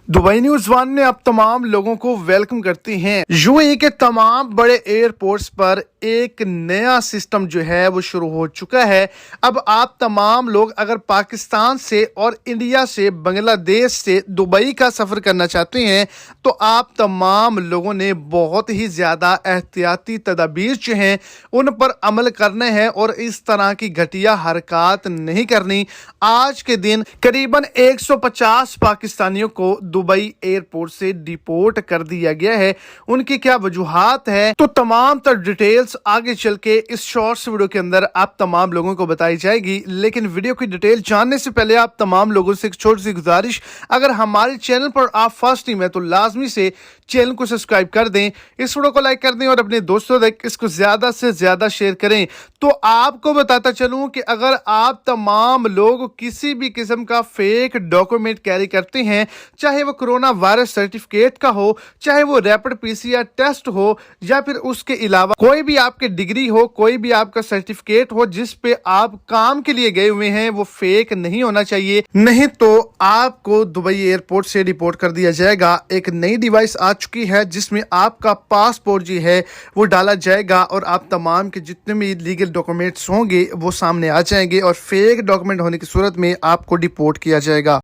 Dubai news one ने अब तमाम लोगों को वेलकम करती हैं। यूएई के तमाम बड़े एयरपोर्ट्स पर एक नया सिस्टम जो है वो शुरू हो चुका है। अब आप तमाम लोग अगर पाकिस्तान से और इंडिया से, बांग्लादेश से दुबई का सफ़र करना चाहते हैं तो आप तमाम लोगों ने बहुत ही ज़्यादा एहतियाती तदाबीर जो हैं उन पर अमल करने हैं और इस तरह की घटिया हरकत नहीं करनी। आज के दिन करीबन 150 पाकिस्तानियों को दुबई एयरपोर्ट से डिपोर्ट कर दिया गया है। उनकी क्या वजूहात है तो तमाम तर डिटेल्स आगे चल के इस शॉर्ट्स वीडियो के अंदर आप तमाम लोगों को बताई जाएगी। लेकिन वीडियो की डिटेल जानने से पहले आप तमाम लोगों से एक छोटी सी गुजारिश, अगर हमारे चैनल पर आप फर्स्ट टाइम है तो लाजमी से चैनल को सब्सक्राइब कर दें, इस वीडियो को लाइक कर दें और अपने दोस्तों तक इसको ज्यादा से ज्यादा शेयर करें। तो आपको बताता चलूं कि अगर आप तमाम लोग किसी भी किस्म का फेक डॉक्यूमेंट कैरी करते हैं, चाहे वो कोरोना वायरस सर्टिफिकेट का हो, चाहे वो रैपिड पीसीआर टेस्ट हो, या फिर उसके अलावा कोई भी आपकी डिग्री हो, कोई भी आपका सर्टिफिकेट हो जिस पे आप काम के लिए गए हुए हैं, वो फेक नहीं होना चाहिए, नहीं तो आपको दुबई एयरपोर्ट से रिपोर्ट कर दिया जाएगा। एक नई डिवाइस आ चुकी है जिसमें आपका पासपोर्ट जो है वो डाला जाएगा और आप तमाम के जितने भी लीगल डॉक्यूमेंट्स होंगे वो सामने आ जाएंगे और फेक डॉक्यूमेंट होने की सूरत में आपको डिपोर्ट किया जाएगा।